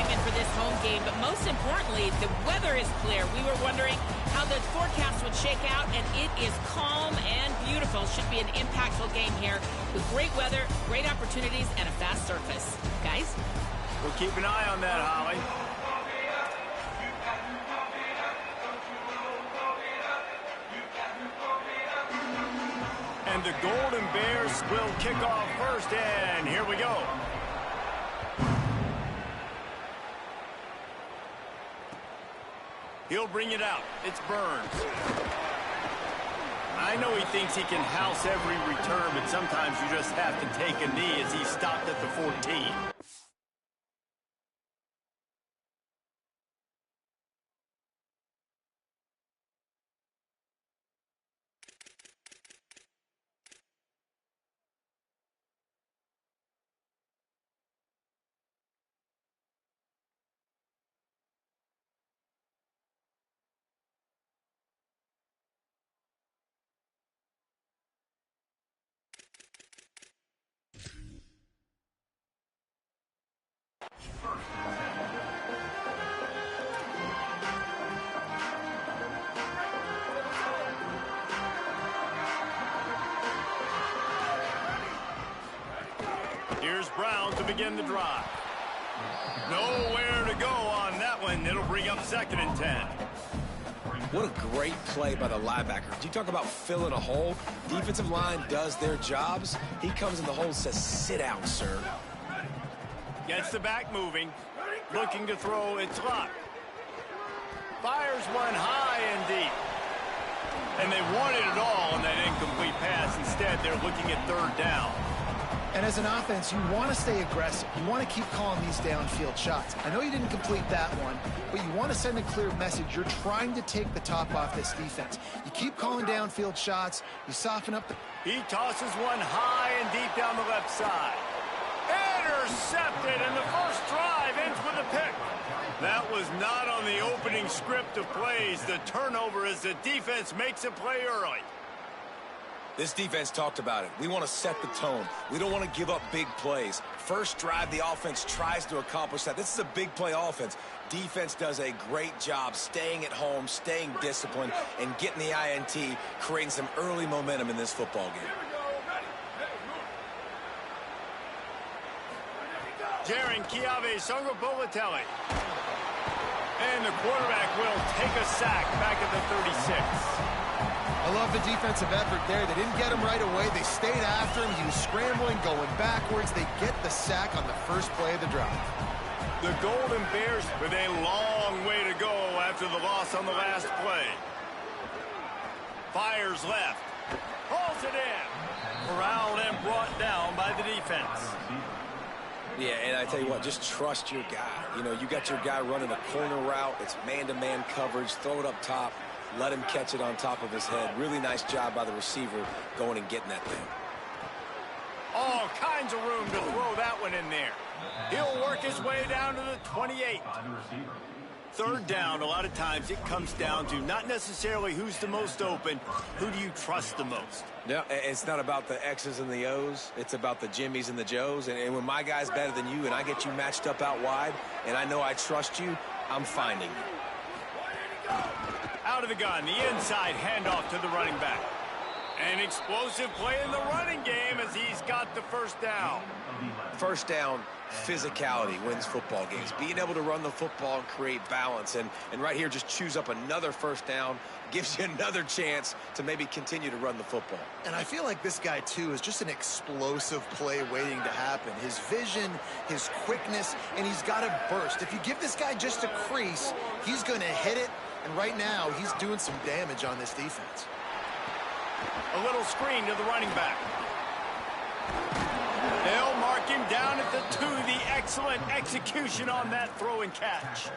excitement for this home game, but most importantly, the weather is clear. We were wondering how the forecast would shake out, and it is calm and beautiful. Should be an impactful game here with great weather, great opportunities, and a fast surface. Guys? We'll keep an eye on that, Holly. And the Golden Bears will kick off first, and here we go. He'll bring it out. It's Burns. I know he thinks he can house every return, but sometimes you just have to take a knee as he stopped at the 14. Here's Brown to begin the drive. Nowhere to go on that one. It'll bring up 2nd and 10. What a great play by the linebacker. You talk about filling a hole. Defensive line does their jobs. He comes in the hole and says, sit down, sir. Gets the back moving. Looking to throw. It's locked. Fires one high and deep. And they wanted it all on that incomplete pass. Instead, they're looking at 3rd down. And as an offense, you want to stay aggressive. You want to keep calling these downfield shots. I know you didn't complete that one, but you want to send a clear message. You're trying to take the top off this defense. You keep calling downfield shots. You soften up the... He tosses one high and deep down the left side. Intercepted, and the first drive ends with a pick. That was not on the opening script of plays. The turnover as the defense makes a play early. This defense talked about it. We want to set the tone. We don't want to give up big plays. First drive, the offense tries to accomplish that. This is a big play offense. Defense does a great job staying at home, staying disciplined, and getting the INT, creating some early momentum in this football game. Jaron Chiave Songopolatelli. And the quarterback will take a sack back at the 36. I love the defensive effort there. They didn't get him right away. They stayed after him. He was scrambling, going backwards. They get the sack on the first play of the drive. The Golden Bears with a long way to go after the loss on the last play. Fires left. Pulls it in. Corralled and brought down by the defense. Yeah, and I tell you what, just trust your guy. You know, you got your guy running a corner route. It's man-to-man coverage. Throw it up top. Let him catch it on top of his head. Really nice job by the receiver going and getting that thing. All kinds of room to throw that one in there. He'll work his way down to the 28. 3rd down, a lot of times it comes down to not necessarily who's the most open, who do you trust the most? No, it's not about the X's and the O's. It's about the Jimmys and the Joes. And when my guy's better than you and I get you matched up out wide and I know I trust you, I'm finding you. Out of the gun, the inside handoff to the running back. An explosive play in the running game as he's got the first down. First down, physicality wins football games. Being able to run the football and create balance. And right here, just choose up another first down. Gives you another chance to maybe continue to run the football. And I feel like this guy, too, is just an explosive play waiting to happen. His vision, his quickness, and he's got a burst. If you give this guy just a crease, he's going to hit it. And right now, he's doing some damage on this defense. A little screen to the running back. They'll mark him down at the 2. The excellent execution on that throw and catch.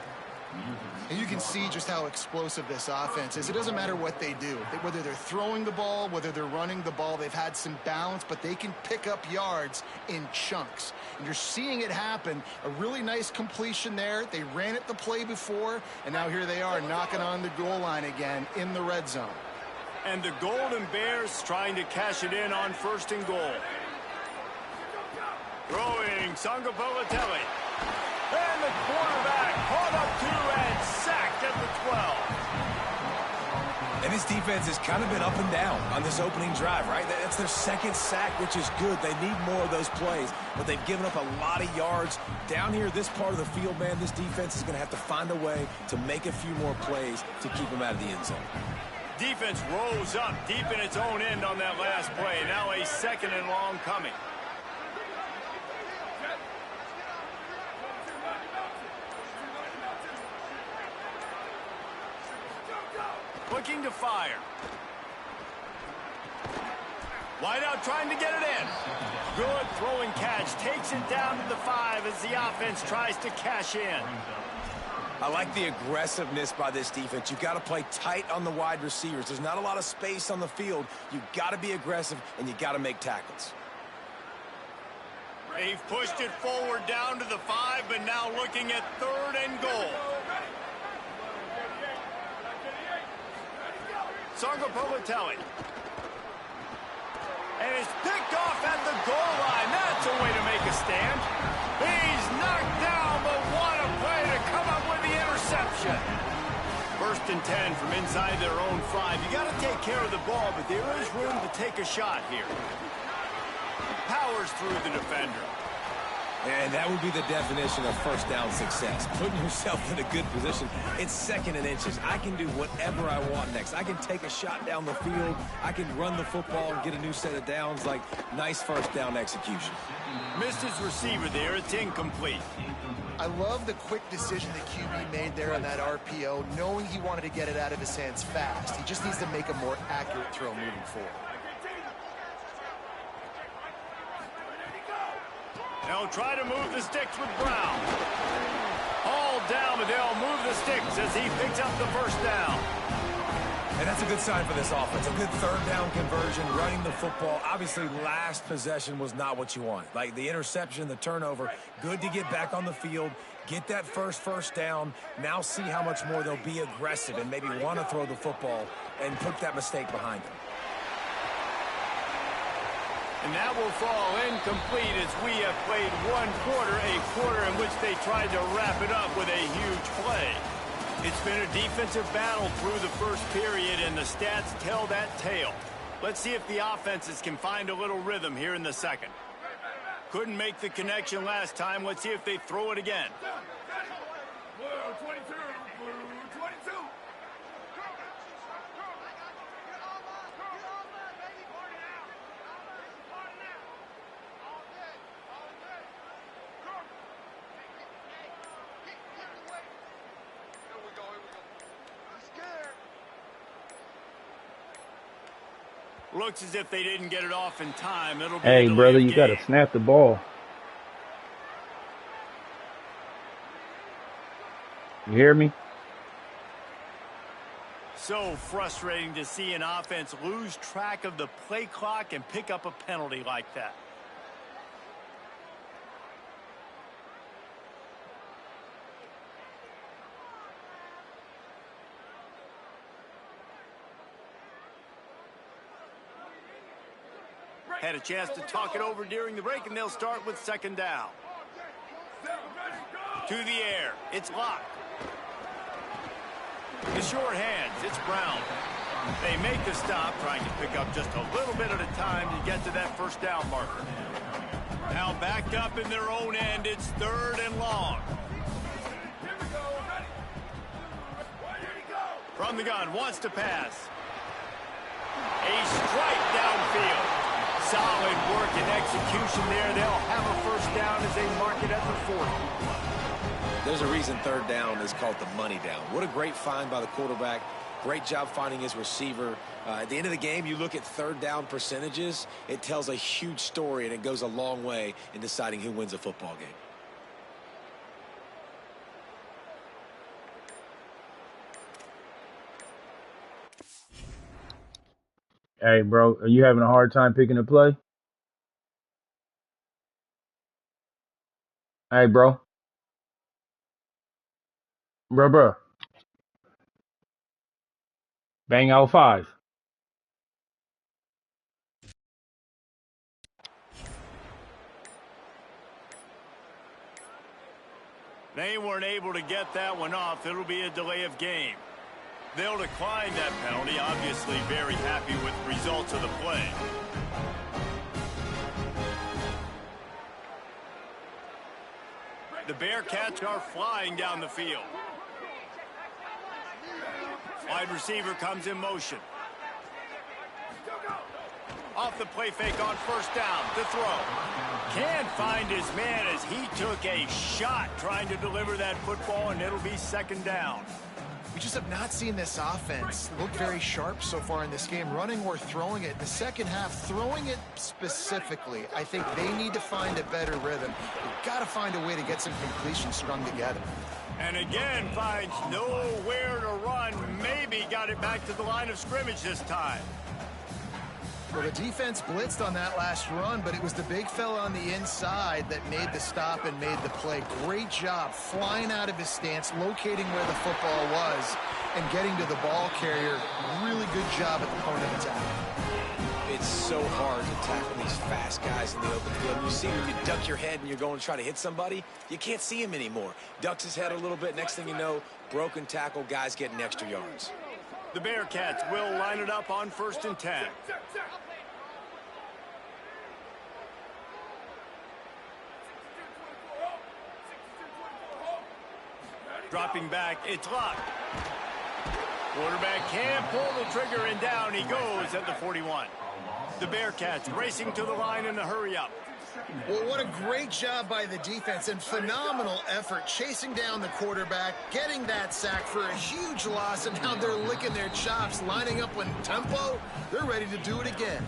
And you can see just how explosive this offense is. It doesn't matter what they do. Whether they're throwing the ball, whether they're running the ball, they've had some balance, but they can pick up yards in chunks. And you're seeing it happen. A really nice completion there. They ran it the play before, and now here they are knocking on the goal line again in the red zone. And the Golden Bears trying to cash it in on 1st and goal. Throwing Songopolatelli. And the quarterback caught up to and sacked at the 12. And this defense has kind of been up and down on this opening drive, right? That's their second sack, which is good. They need more of those plays, but they've given up a lot of yards. Down here, this part of the field, man, this defense is going to have to find a way to make a few more plays to keep them out of the end zone. Defense rose up deep in its own end on that last play. Now a 2nd and long coming. Looking to fire. Wide out trying to get it in. Good throwing catch. Takes it down to the 5 as the offense tries to cash in. I like the aggressiveness by this defense. You've got to play tight on the wide receivers. There's not a lot of space on the field. You've got to be aggressive, and you've got to make tackles. They've pushed it forward down to the 5, but now looking at 3rd and goal. Sangapolatelli. And it's picked off at the goal line. That's a way to make a stand. He's knocked down, but what a play to come up with the interception. 1st and 10 from inside their own 5. You got to take care of the ball, but there is room to take a shot here. Powers through the defender. And that would be the definition of first down success. Putting yourself in a good position. It's 2nd and inches. I can do whatever I want next. I can take a shot down the field. I can run the football and get a new set of downs. Like, nice first down execution. Missed his receiver there. It's incomplete. I love the quick decision the QB made there on that RPO, knowing he wanted to get it out of his hands fast. He just needs to make a more accurate throw moving forward. They'll try to move the sticks with Brown. All down, but they'll move the sticks as he picks up the 1st down. And that's a good sign for this offense. A good 3rd down conversion, running the football. Obviously, last possession was not what you want. Like the interception, the turnover, good to get back on the field, get that first down. Now see how much more they'll be aggressive and maybe want to throw the football and put that mistake behind them. And that will fall incomplete as we have played 1 quarter, a quarter in which they tried to wrap it up with a huge play. It's been a defensive battle through the 1st period, and the stats tell that tale. Let's see if the offenses can find a little rhythm here in the 2nd. Couldn't make the connection last time. Let's see if they throw it again. Blue 22, blue 22. Looks as if they didn't get it off in time. It'll be Hey, brother, you got to snap the ball. You hear me? So frustrating to see an offense lose track of the play clock and pick up a penalty like that. Had a chance to talk it over during the break, and they'll start with 2nd down. To the air. It's locked. The short hands. It's Brown. They make the stop, trying to pick up just a little bit at a time to get to that 1st down marker. Now backed up in their own end. It's 3rd and long. From the gun. Wants to pass. A strike downfield. Solid work and execution there. They'll have a 1st down as they mark it at the 40. There's a reason 3rd down is called the money down. What a great find by the quarterback. Great job finding his receiver. At the end of the game, you look at 3rd down percentages. It tells a huge story, and it goes a long way in deciding who wins a football game. Hey, bro, are you having a hard time picking a play? Hey, bro. Bro. Bang out 5. They weren't able to get that one off. It'll be a delay of game. They'll decline that penalty, obviously very happy with the results of the play. The Bearcats are flying down the field. Wide receiver comes in motion. Off the play fake on first down to throw. Can't find his man as he took a shot trying to deliver that football, and it'll be second down. We just have not seen this offense look very sharp so far in this game, running or throwing it. The second half, throwing it specifically, I think they need to find a better rhythm. They've got to find a way to get some completions strung together. And again, finds nowhere to run. Maybe got it back to the line of scrimmage this time. Well, the defense blitzed on that last run, but it was the big fella on the inside that made the stop and made the play. Great job flying out of his stance, locating where the football was, and getting to the ball carrier. Really good job at the point of attack. It's so hard to tackle these fast guys in the open field. You see when you duck your head and you're going to try to hit somebody, you can't see him anymore. Ducks his head a little bit. Next thing you know, broken tackle, guys getting extra yards. The Bearcats will line it up on 1st and 10. Dropping back, it's locked. Quarterback can't pull the trigger, and down he goes at the 41. The Bearcats racing to the line in the hurry-up. Well, what a great job by the defense and phenomenal effort chasing down the quarterback, getting that sack for a huge loss, and now they're licking their chops, lining up in tempo. They're ready to do it again.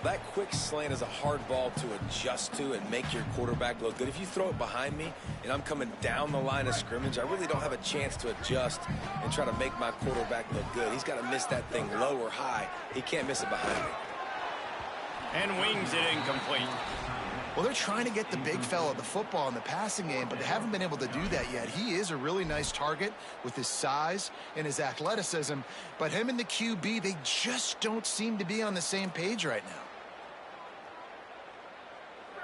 That quick slant is a hard ball to adjust to and make your quarterback look good. If you throw it behind me and I'm coming down the line of scrimmage, I really don't have a chance to adjust and try to make my quarterback look good. He's got to miss that thing low or high. He can't miss it behind me. And wings it incomplete. Well, they're trying to get the big fella the football in the passing game, but they haven't been able to do that yet. He is a really nice target with his size and his athleticism, but him and the QB, they just don't seem to be on the same page right now.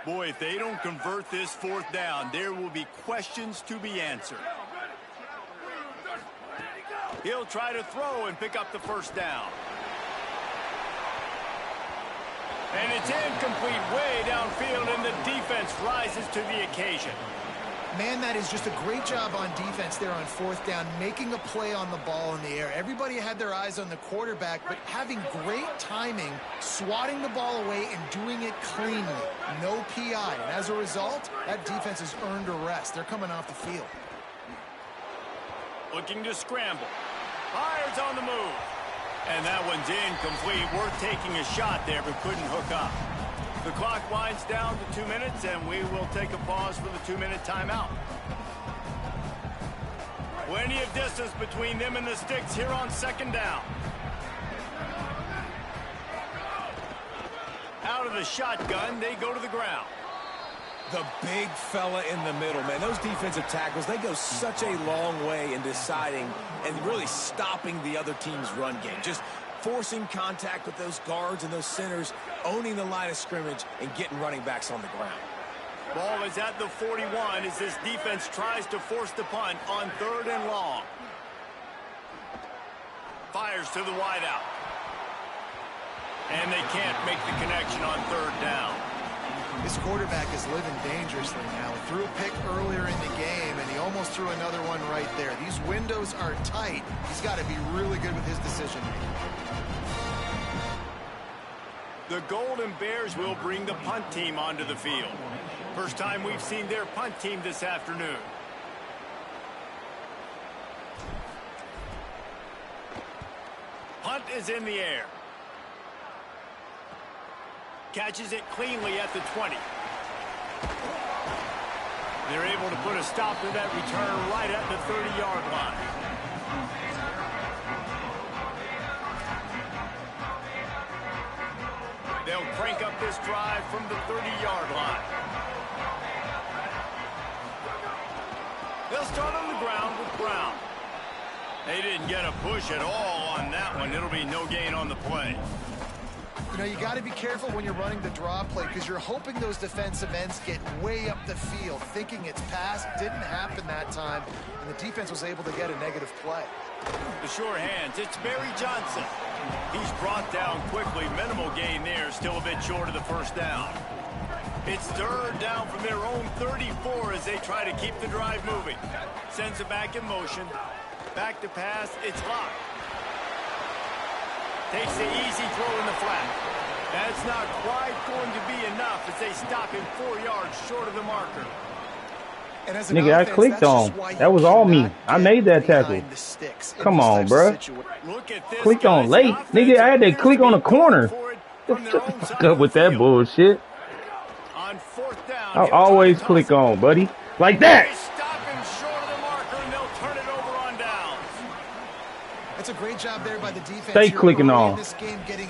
Boy, if they don't convert this 4th down, there will be questions to be answered. He'll try to throw and pick up the 1st down. And it's incomplete way downfield, and the defense rises to the occasion. Man, that is just a great job on defense there on 4th down, making a play on the ball in the air. Everybody had their eyes on the quarterback, but having great timing, swatting the ball away, and doing it cleanly. No PI. And as a result, that defense has earned a rest. They're coming off the field. Looking to scramble. Fires on the move. And that one's incomplete. Worth taking a shot there, but couldn't hook up. The clock winds down to 2 minutes, and we will take a pause for the 2-minute timeout. Plenty of distance between them and the sticks here on 2nd down. Out of the shotgun, they go to the ground. The big fella in the middle, man. Those defensive tackles, they go such a long way in deciding and really stopping the other team's run game. Just forcing contact with those guards and those centers, owning the line of scrimmage, and getting running backs on the ground. Ball is at the 41 as this defense tries to force the punt on 3rd and long. Fires to the wideout. And they can't make the connection on 3rd down. This quarterback is living dangerously now. He threw a pick earlier in the game, and he almost threw another one right there. These windows are tight. He's got to be really good with his decision-making. The Golden Bears will bring the punt team onto the field. First time we've seen their punt team this afternoon. Punt is in the air. Catches it cleanly at the 20. They're able to put a stop to that return right at the 30-yard line. They'll crank up this drive from the 30-yard line. They'll start on the ground with Brown. They didn't get a push at all on that one. It'll be no gain on the play. You know, you got to be careful when you're running the draw play because you're hoping those defensive ends get way up the field, thinking it's pass. Didn't happen that time, and the defense was able to get a negative play. The sure hands, it's Barry Johnson. He's brought down quickly. Minimal gain there, still a bit short of the first down. It's third down from their own 34 as they try to keep the drive moving. Sends it back in motion. Back to pass, it's locked. Takes the easy throw in the flat. That's not quite going to be enough as they stop him 4 yards short of the marker. And as Nigga, I clicked on. That was all me. I made that tackle. Come on, bro. Clicked on late. Nigga, I had to click on the corner. Fuck up with that bullshit. On fourth down, I'll always click on, buddy. Like that. Stop him short of the marker, and they'll turn it over on downs. That's a great job there by the defense. Stay clicking on.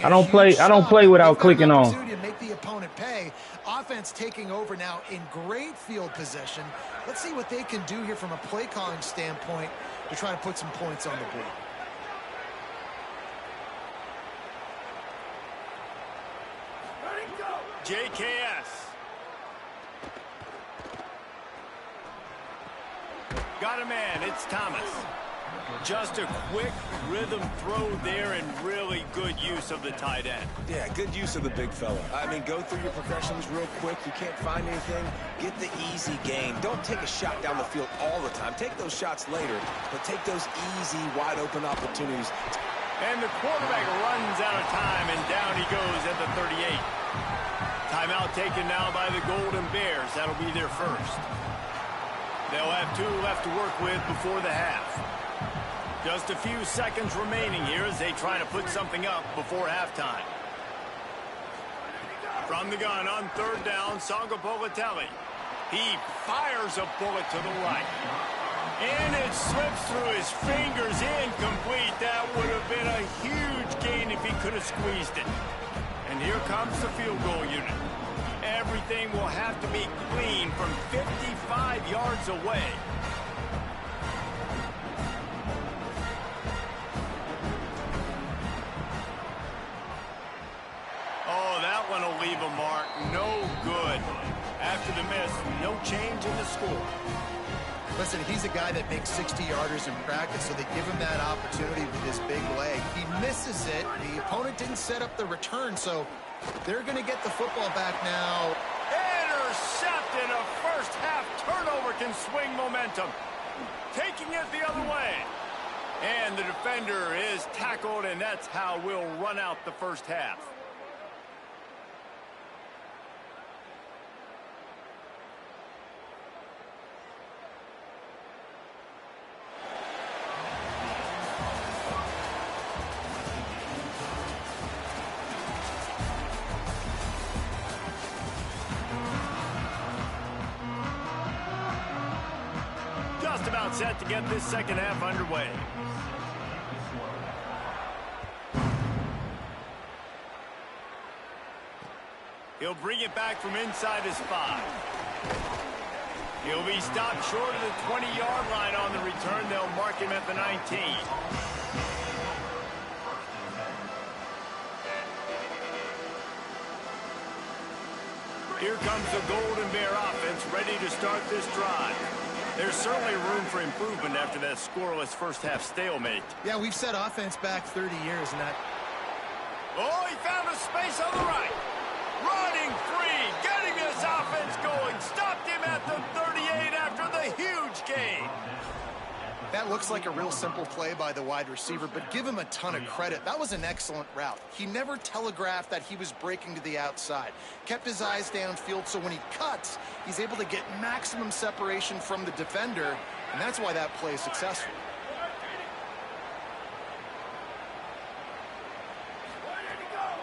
I don't play without clicking on. To make the opponent pay. Offense taking over now in great field position. Let's see what they can do here from a play calling standpoint to try to put some points on the board. JKS. Got a man, it's Thomas. Just a quick rhythm throw there and really good use of the tight end. Yeah, good use of the big fella. I mean, go through your progressions real quick. You can't find anything. Get the easy gain. Don't take a shot down the field all the time. Take those shots later, but take those easy, wide-open opportunities. And the quarterback runs out of time, and down he goes at the 38. Timeout taken now by the Golden Bears. That'll be their first. They'll have 2 left to work with before the half. Just a few seconds remaining here as they try to put something up before halftime. From the gun on third down, Sangapolitelli. He fires a bullet to the right. And it slips through his fingers, incomplete. That would have been a huge gain if he could have squeezed it. And here comes the field goal unit. Everything will have to be clean from 55 yards away. Oh, that one will leave a mark. No good. After the miss, no change in the score. Listen, he's a guy that makes 60-yarders in practice, so they give him that opportunity with his big leg. He misses it. The opponent didn't set up the return, so they're going to get the football back now. Intercepted. A first-half turnover can swing momentum. Taking it the other way. And the defender is tackled, and that's how we'll run out the first half. Just about set to get this second half underway. He'll bring it back from inside his 5. He'll be stopped short of the 20-yard line on the return. They'll mark him at the 19. Here comes the Golden Bear offense ready to start this drive. There's certainly room for improvement after that scoreless first-half stalemate. Yeah, we've set offense back 30 years, and that... Oh, he found a space on the right. Running free, getting this offense going. Stopped him at the 38 after the huge gain. That looks like a real simple play by the wide receiver, but give him a ton of credit. That was an excellent route. He never telegraphed that he was breaking to the outside. Kept his eyes downfield, so when he cuts, he's able to get maximum separation from the defender, and that's why that play is successful.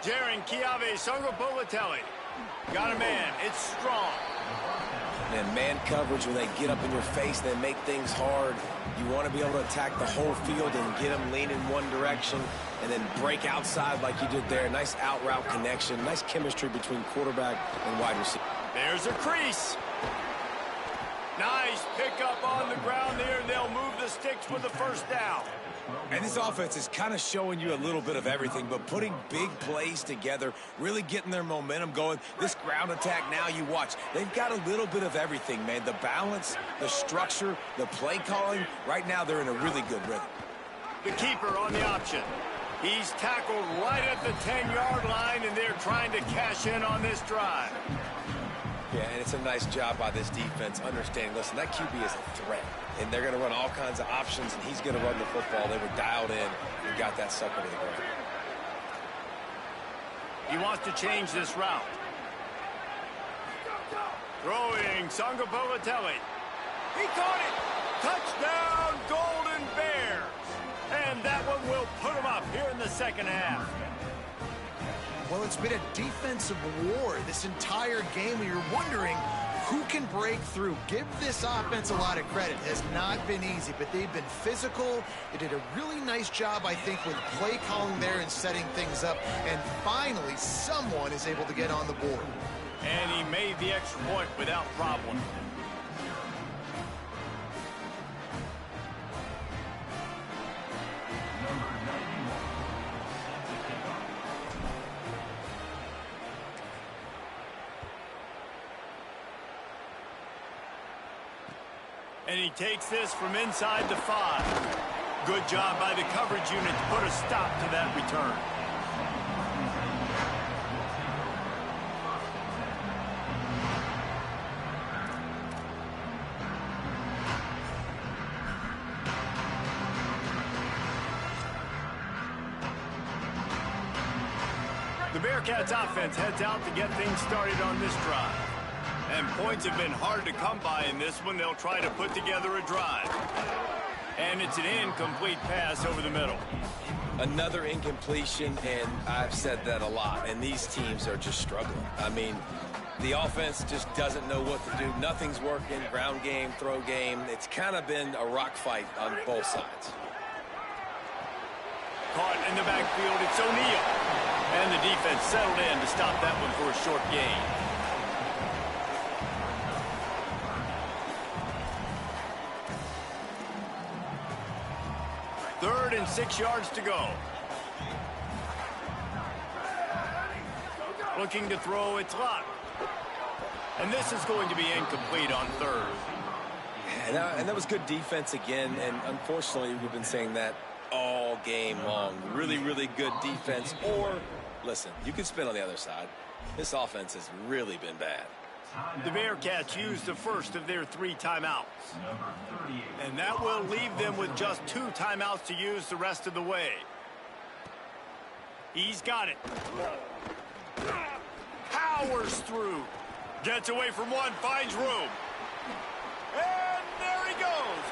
Jaron Kiave Sangapolitelli. Got a man. It's strong. And man coverage, when they get up in your face, they make things hard. You want to be able to attack the whole field and get them lean in one direction and then break outside like you did there. Nice out route connection. Nice chemistry between quarterback and wide receiver. There's a crease. Nice Nice pickup on the ground there, and they'll move the sticks with the first down. And this offense is kind of showing you a little bit of everything, but putting big plays together, really getting their momentum going. This ground attack now, you watch. They've got a little bit of everything, man. The balance, the structure, the play calling. Right now, they're in a really good rhythm. The keeper on the option. He's tackled right at the 10-yard line, and they're trying to cash in on this drive. Yeah, and it's a nice job by this defense understanding, listen, that QB is a threat. And they're going to run all kinds of options, and he's going to run the football. They were dialed in and got that sucker to the ground. He wants to change this route. Throwing Sangapolatelli. He caught it. Touchdown, Golden Bears. And that one will put him up here in the second half. Well, it's been a defensive war this entire game, and you're wondering who can break through. Give this offense a lot of credit. It has not been easy, but they've been physical. They did a really nice job, I think, with play calling there and setting things up. And finally, someone is able to get on the board. And he made the extra point without problem. And he takes this from inside the 5. Good job by the coverage unit to put a stop to that return. The Bearcats offense heads out to get things started on this drive. And points have been hard to come by in this one. They'll try to put together a drive. And it's an incomplete pass over the middle. Another incompletion, and I've said that a lot. And these teams are just struggling. I mean, the offense just doesn't know what to do. Nothing's working. Ground game, throw game. It's kind of been a rock fight on both sides. Caught in the backfield, it's O'Neal. And the defense settled in to stop that one for a short gain. Third and 6 yards to go. Looking to throw, it's Locke. And this is going to be incomplete on third. And that was good defense again, and unfortunately we've been saying that all game long. Really, really good defense. Or, listen, you can spin on the other side. This offense has really been bad. The Bearcats used the first of their 3 timeouts. And that will leave them with just 2 timeouts to use the rest of the way. He's got it. Powers through. Gets away from one, finds room. And there he goes.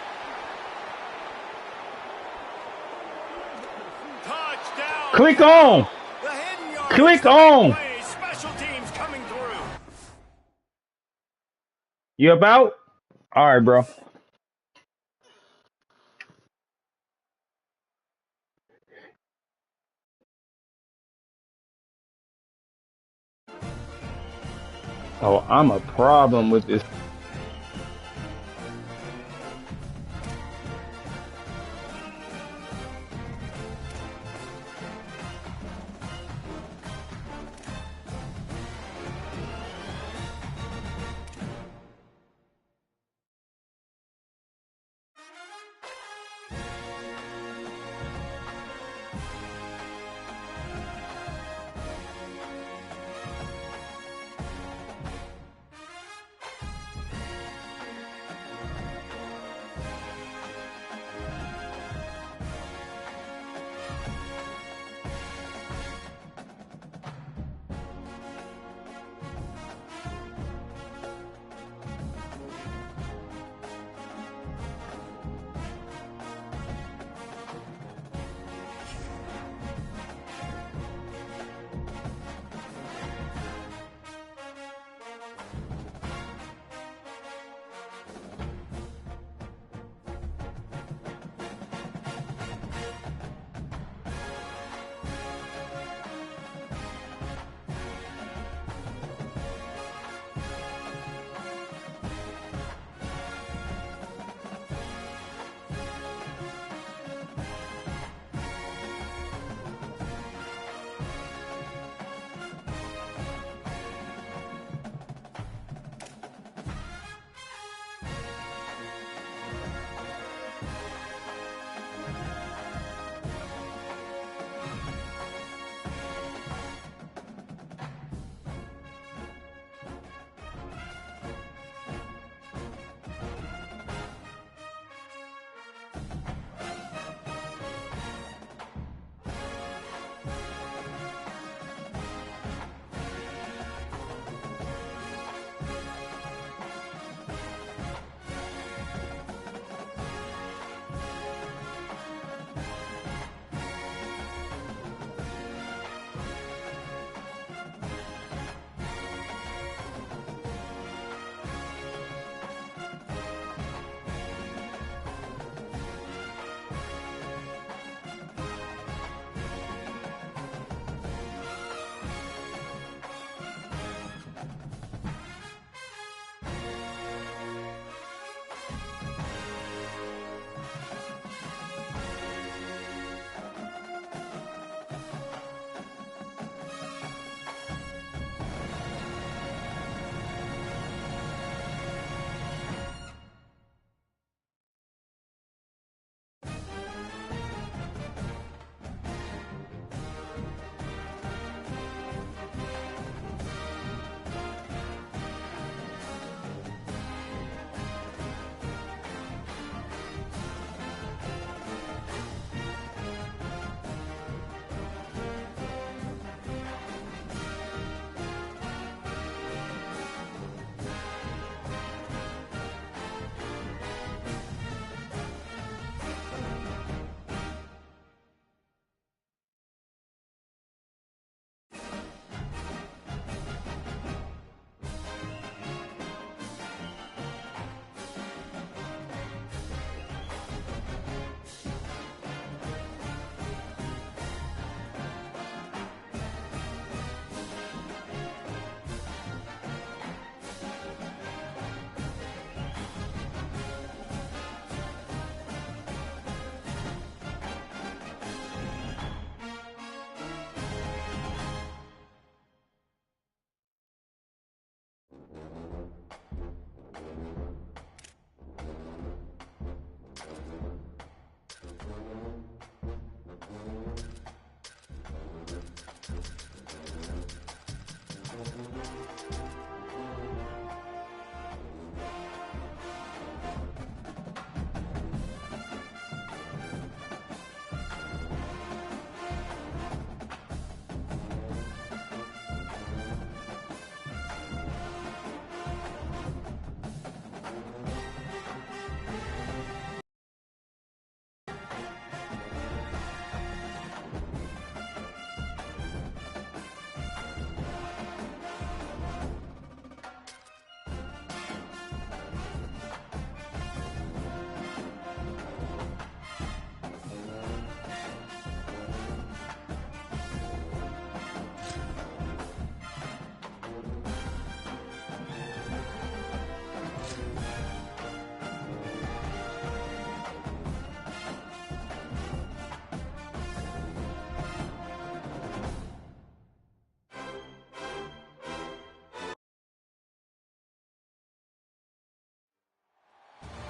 Touchdown. Click on. Click on. Special teams coming through. You about? All right, bro. Oh, I'm a problem with this.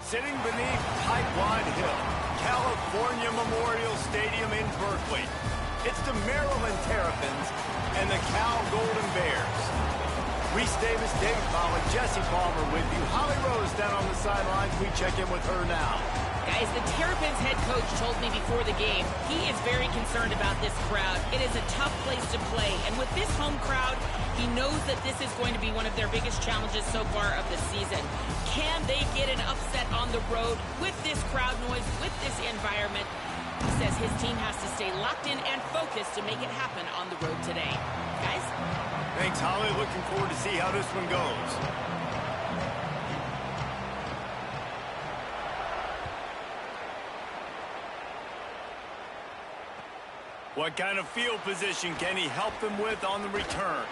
Sitting beneath Pipeline Hill, California Memorial Stadium in Berkeley, it's the Maryland Terrapins and the Cal Golden Bears. Reese Davis, David Pollock, Jesse Palmer with you. Holly Rose down on the sidelines. We check in with her now. Guys, the Terrapins head coach told me before the game he is very concerned about this crowd. It is a tough place to play, and with this home crowd, he knows that this is going to be one of their biggest challenges so far of the season. Can they get an upset on the road with this crowd noise, with this environment? He says his team has to stay locked in and focused to make it happen on the road today. Guys? Thanks, Holly. Looking forward to see how this one goes. What kind of field position can he help them with on the return?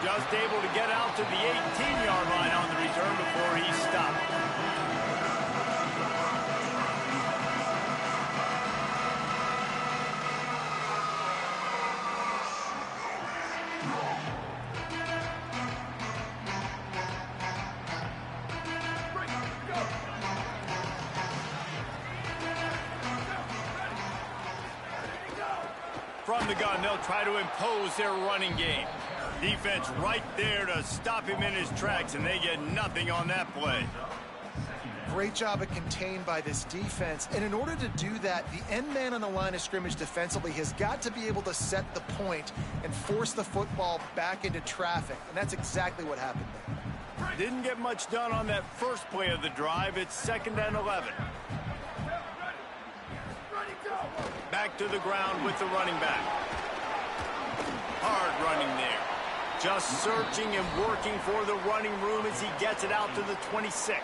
Just able to get out to the 18-yard line on the return before he stopped. From the gun, they'll try to impose their running game. Defense right there to stop him in his tracks, and they get nothing on that play. Great job of contained by this defense. And in order to do that, the end man on the line of scrimmage defensively has got to be able to set the point and force the football back into traffic. And that's exactly what happened there. Didn't get much done on that first play of the drive. It's 2nd and 11. Back to the ground with the running back. Hard running there. Just searching and working for the running room as he gets it out to the 26.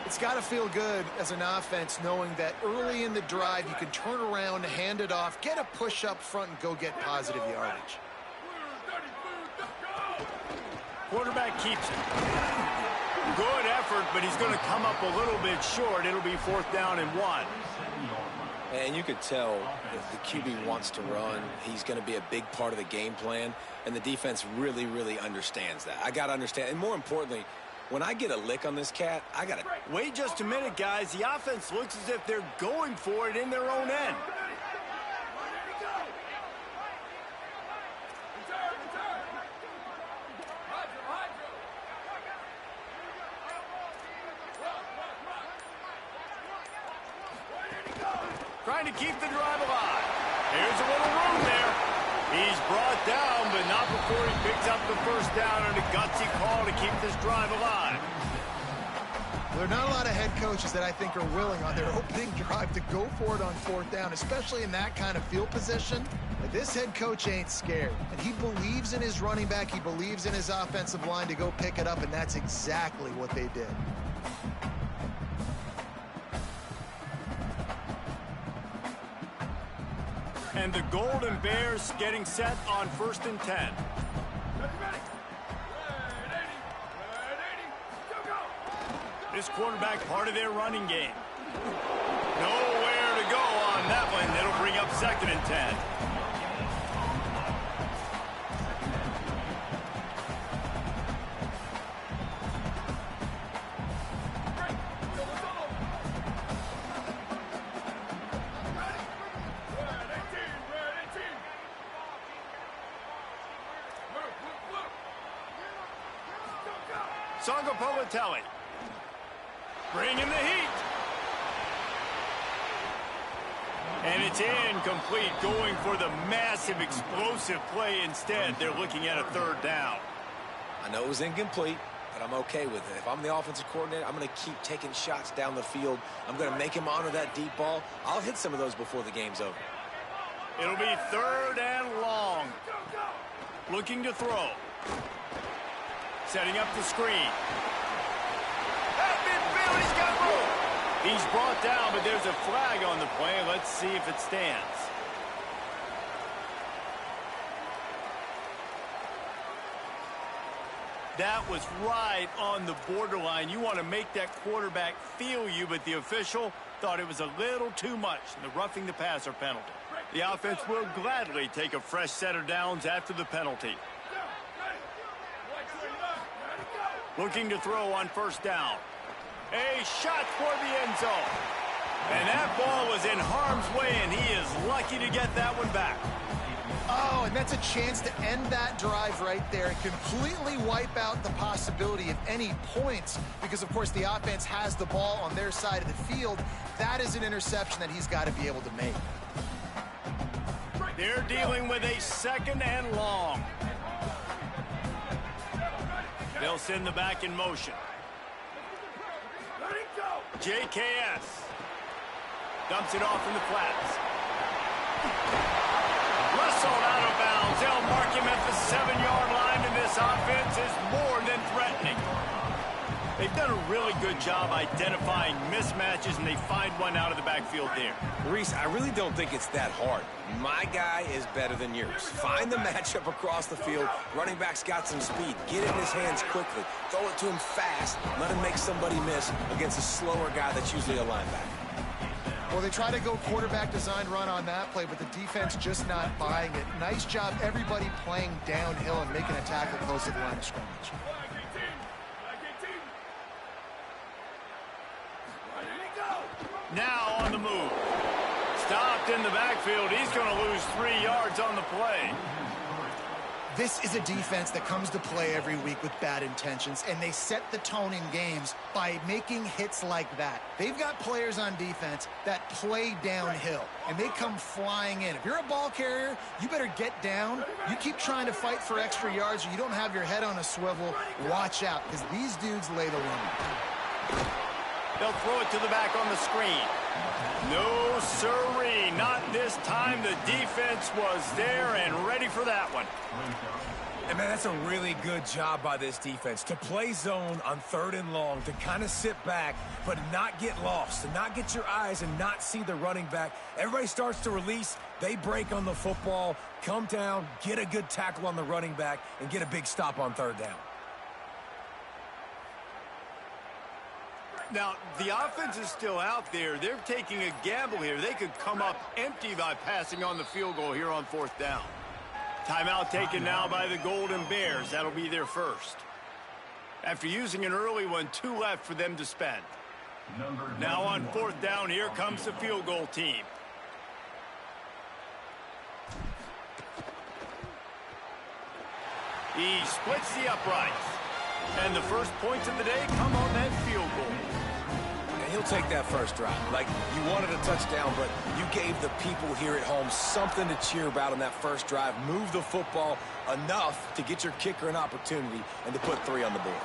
It's got to feel good as an offense knowing that early in the drive you can turn around, hand it off, get a push up front, and go get positive yardage. Quarterback keeps it. Good effort, but he's going to come up a little bit short. It'll be 4th down and 1. And you could tell if the QB wants to run, he's going to be a big part of the game plan, and the defense really, really understands that. I got to understand, and more importantly, when I get a lick on this cat, I got to... Wait just a minute, guys. The offense looks as if they're going for it in their own end. Trying to keep the drive alive. Here's a little room there. He's brought down, but not before he picks up the 1st down and a gutsy call to keep this drive alive. There are not a lot of head coaches that I think are willing on their opening drive to go for it on 4th down, especially in that kind of field position. But this head coach ain't scared, and he believes in his running back. He believes in his offensive line to go pick it up, and that's exactly what they did. And the Golden Bears getting set on 1st and 10. This quarterback part of their running game. Nowhere to go on that one. It'll bring up 2nd and 10. Sangapolitelli bringing the heat. And it's incomplete, going for the massive explosive play instead. They're looking at a 3rd down. I know it was incomplete, but I'm okay with it. If I'm the offensive coordinator, I'm going to keep taking shots down the field. I'm going to make him honor that deep ball. I'll hit some of those before the game's over. It'll be 3rd and long. Looking to throw. Setting up the screen. At midfield, he's got room. He's brought down, but there's a flag on the play. Let's see if it stands. That was right on the borderline. You want to make that quarterback feel you, but the official thought it was a little too much in the roughing the passer penalty. The offense will gladly take a fresh set of downs after the penalty. Looking to throw on 1st down. A a shot toward the end zone. And that ball was in harm's way, and he is lucky to get that one back. Oh, and that's a chance to end that drive right there and completely wipe out the possibility of any points because, of course, the offense has the ball on their side of the field. That is an interception that he's got to be able to make. They're dealing with a 2nd and long. They'll send the back in motion. JKS dumps it off in the flats. Wrestled out of bounds. They'll mark him at the 7-yard line, and this offense is more than threatening. They've done a really good job identifying mismatches, and they find one out of the backfield there. Reese, I really don't think it's that hard. My guy is better than yours. Find the matchup across the field. Running back's got some speed. Get it in his hands quickly. Throw it to him fast. Let him make somebody miss against a slower guy that's usually a linebacker. Well, they try to go quarterback designed run on that play, but the defense just not buying it. Nice job, everybody playing downhill and making a tackle close to the line of scrimmage. Now on the move. Stopped in the backfield. He's going to lose 3 yards on the play. This is a defense that comes to play every week with bad intentions, and they set the tone in games by making hits like that. They've got players on defense that play downhill, and they come flying in. If you're a ball carrier, you better get down. You keep trying to fight for extra yards, or you don't have your head on a swivel. Watch out, because these dudes lay the lumber. They'll throw it to the back on the screen. No, sirree. Not this time. The defense was there and ready for that one. And, man, that's a really good job by this defense to play zone on 3rd and long, to kind of sit back but not get lost, to not get your eyes and not see the running back. Everybody starts to release. They break on the football, come down, get a good tackle on the running back, and get a big stop on 3rd down. Now, the offense is still out there. They're taking a gamble here. They could come up empty by passing on the field goal here on 4th down. Timeout taken now by the Golden Bears. That'll be their first. After using an early one, 2 left for them to spend. Now on 4th down, here comes the field goal team. He splits the uprights. And the first points of the day come on that field goal. He'll take that first drive. Like, you wanted a touchdown, but you gave the people here at home something to cheer about on that first drive. Move the football enough to get your kicker an opportunity and to put 3 on the board.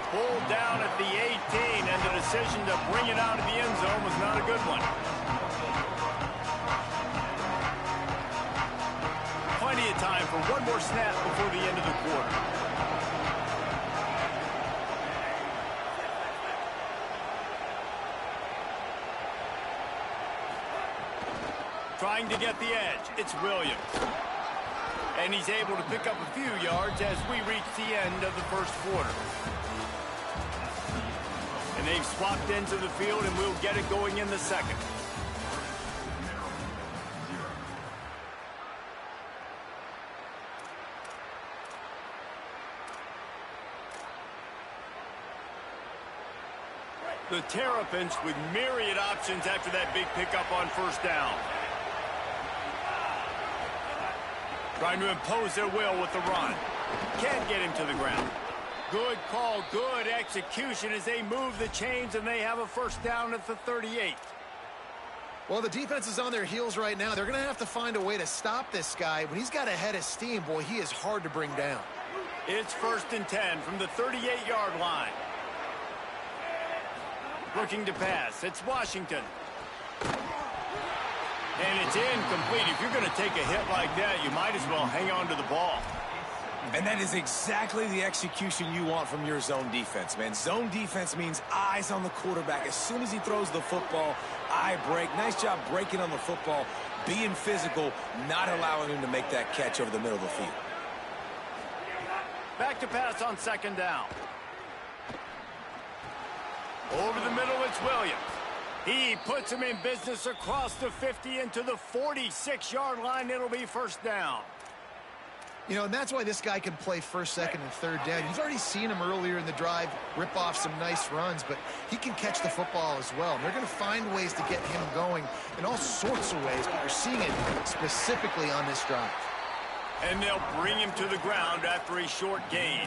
Pulled down at the 18, and the decision to bring it out of the end zone was not a good one. Plenty of time for one more snap before the end of the quarter. Trying to get the edge. It's Williams. And he's able to pick up a few yards as we reach the end of the first quarter. And they've swapped into the field, and we'll get it going in the second. The Terrapins with myriad options after that big pickup on 1st down. Trying to impose their will with the run. Can't get him to the ground. Good call, good execution as they move the chains, and they have a 1st down at the 38. Well, the defense is on their heels right now. They're going to have to find a way to stop this guy. When he's got a head of steam, boy, he is hard to bring down. It's 1st and 10 from the 38-yard line. Looking to pass. It's Washington. And it's incomplete. If you're going to take a hit like that, you might as well hang on to the ball. And that is exactly the execution you want from your zone defense, man. Zone defense means eyes on the quarterback. As soon as he throws the football, eye break. Nice job breaking on the football, being physical, not allowing him to make that catch over the middle of the field. Back to pass on 2nd down. Over the middle, it's Williams. He puts him in business across the 50 into the 46-yard line. It'll be 1st down. You know, and that's why this guy can play first, second, and third down. You've already seen him earlier in the drive rip off some nice runs, but he can catch the football as well. And they're going to find ways to get him going in all sorts of ways, but you're seeing it specifically on this drive. And they'll bring him to the ground after a short gain.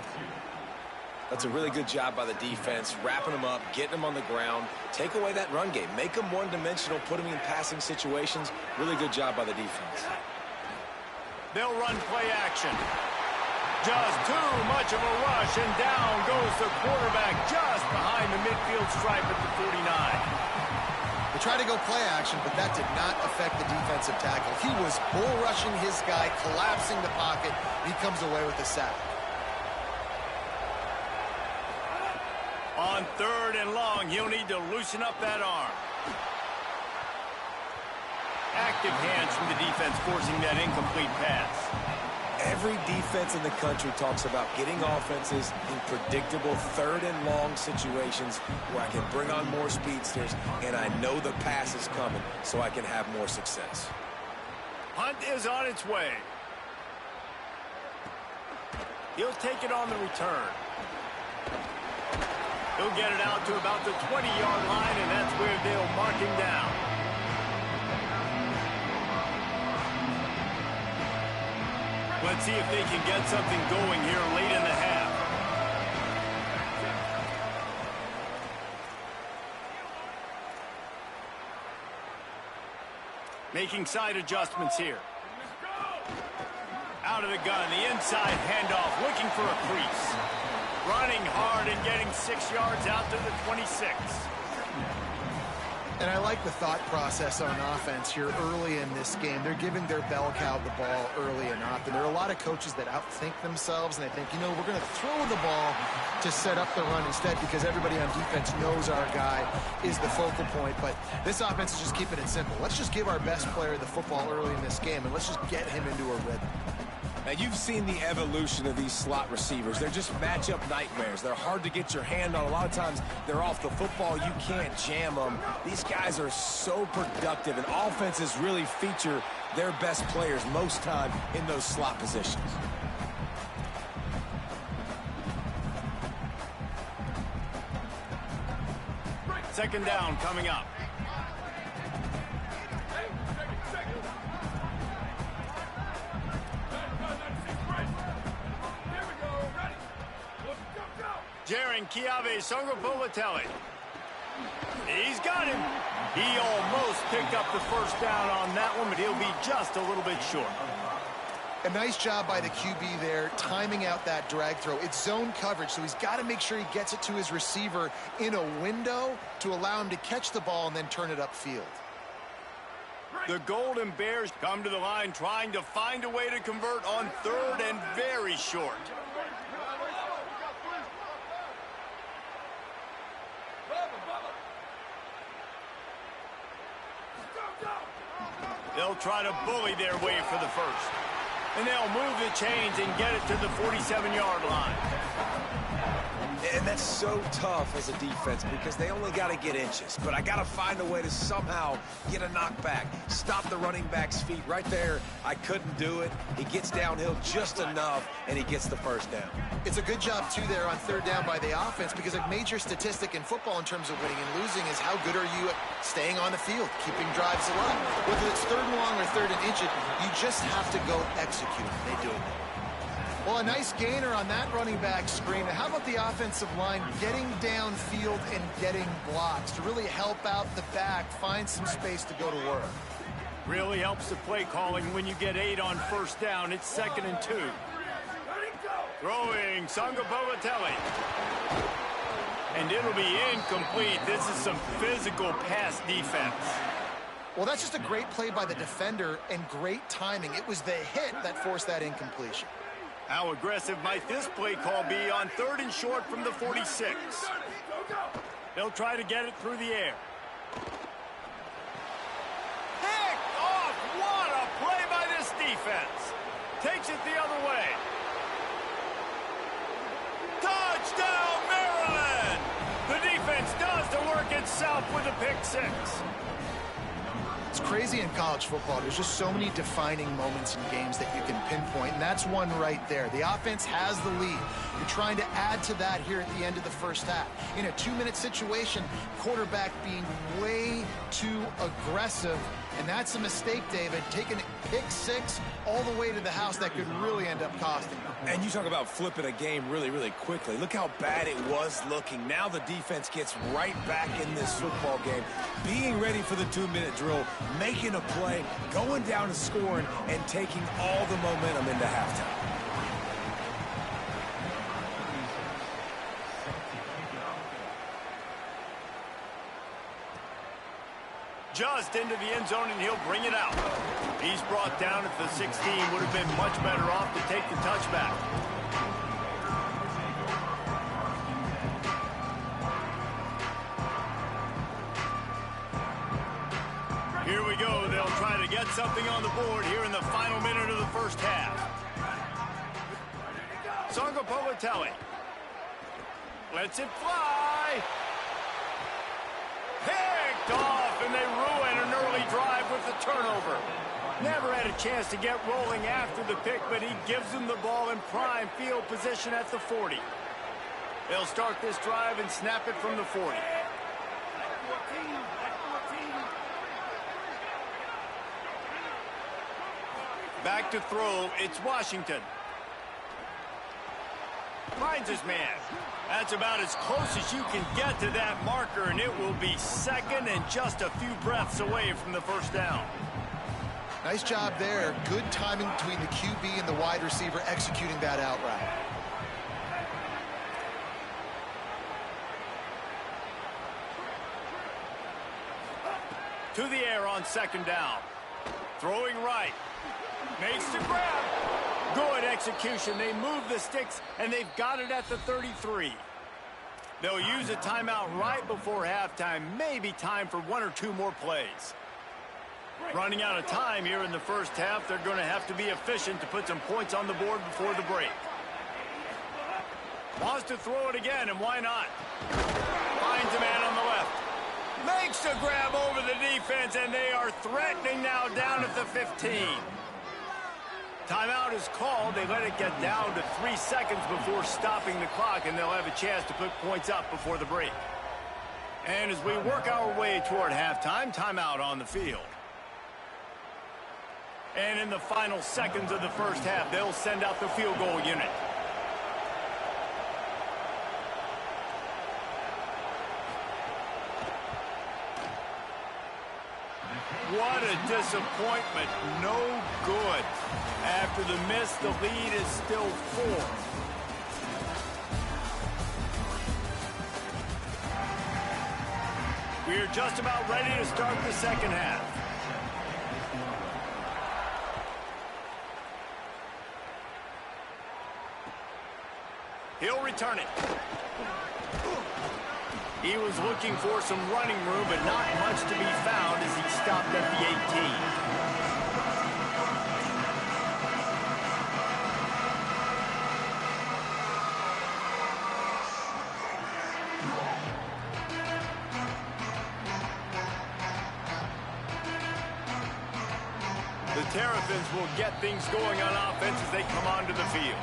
That's a really good job by the defense, wrapping him up, getting him on the ground, take away that run game, make him one-dimensional, put him in passing situations. Really good job by the defense. They'll run play action. Just too much of a rush, and down goes the quarterback just behind the midfield stripe at the 49. They tried to go play action, but that did not affect the defensive tackle. He was bull rushing his guy, collapsing the pocket. He comes away with the sack. On 3rd and long, he'll need to loosen up that arm. Active hands from the defense forcing that incomplete pass. Every defense in the country talks about getting offenses in predictable 3rd and long situations where I can bring on more speedsters and I know the pass is coming so I can have more success. Punt is on its way. He'll take it on the return. He'll get it out to about the 20-yard line, and that's where they'll mark him down. Let's see if they can get something going here late in the half. Making side adjustments here. Out of the gun, the inside handoff, looking for a crease. Running hard and getting 6 yards out to the 26. And I like the thought process on offense here early in this game. They're giving their bell cow the ball early and often. There are a lot of coaches that outthink themselves, and they think, you know, we're going to throw the ball to set up the run instead because everybody on defense knows our guy is the focal point. But this offense is just keeping it simple. Let's just give our best player the football early in this game, and let's just get him into a rhythm. Now, you've seen the evolution of these slot receivers. They're just matchup nightmares. They're hard to get your hand on. A lot of times, they're off the football. You can't jam them. These guys are so productive, and offenses really feature their best players most time in those slot positions. Second down coming up. Jaron Kiave Songopolitelli. He's got him. He almost picked up the first down on that one, but he'll be just a little bit short. A nice job by the QB there, timing out that drag throw. It's zone coverage, so he's got to make sure he gets it to his receiver in a window to allow him to catch the ball and then turn it upfield. The Golden Bears come to the line trying to find a way to convert on 3rd and very short. They'll try to bully their way for the first. And they'll move the chains and get it to the 47-yard line. And that's so tough as a defense because they only got to get inches. But I got to find a way to somehow get a knockback, stop the running back's feet. Right there, I couldn't do it. He gets downhill just enough, and he gets the first down. It's a good job, too, there on 3rd down by the offense because a major statistic in football in terms of winning and losing is how good are you at staying on the field, keeping drives alive. Whether it's 3rd and long or 3rd and inch, you just have to go execute. They do it. Well, a nice gainer on that running back screen. How about the offensive line getting downfield and getting blocks to really help out the back, find some space to go to work? Really helps the play calling when you get 8 on first down. It's 2nd and 2. Throwing Songopolitelli. And it'll be incomplete. This is some physical pass defense. Well, that's just a great play by the defender and great timing. It was the hit that forced that incompletion. How aggressive might this play call be on 3rd and short from the 46? They'll try to get it through the air. Picked off! What a play by this defense. Takes it the other way. Touchdown, Maryland! The defense does the work itself with a pick 6. It's crazy in college football. There's just so many defining moments in games that you can pinpoint, and that's one right there. The offense has the lead. You're trying to add to that here at the end of the first half. In a 2-minute situation, quarterback being way too aggressive, and that's a mistake, David. Taking pick 6 all the way to the house, that could really end up costing them. And you talk about flipping a game really, really quickly. Look how bad it was looking. Now the defense gets right back in this football game, being ready for the 2-minute drill, making a play, going down and scoring, and taking all the momentum into halftime. Just into the end zone, and he'll bring it out. He's brought down at the 16. Would have been much better off to take the touchback. Here we go. They'll try to get something on the board here in the final minute of the first half. Sangopolitelli lets it fly. Picked off, and they ruin an early drive with the turnover. Never had a chance to get rolling after the pick, but he gives them the ball in prime field position at the 40. They'll start this drive and snap it from the 40. Back to throw, it's Washington. Finds his man. That's about as close as you can get to that marker, and it will be second and just a few breaths away from the first down. Nice job there. Good timing between the QB and the wide receiver executing that out route. To the air on second down. Throwing right. Makes the grab. Good execution. They move the sticks, and they've got it at the 33. They'll use a timeout right before halftime. Maybe time for 1 or 2 more plays. Running out of time here in the first half. They're going to have to be efficient to put some points on the board before the break. Wants to throw it again, and why not? Finds a man on the left. Makes a grab over the defense, and they are threatening now down at the 15. Timeout is called. They let it get down to 3 seconds before stopping the clock, and they'll have a chance to put points up before the break. And as we work our way toward halftime, timeout on the field. And in the final seconds of the first half, they'll send out the field goal unit. What a disappointment. No good. After the miss, the lead is still 4. We are just about ready to start the second half. He'll return it. He was looking for some running room, but not much to be found as he stopped at the 18. The Terrapins will get things going on offense as they come onto the field.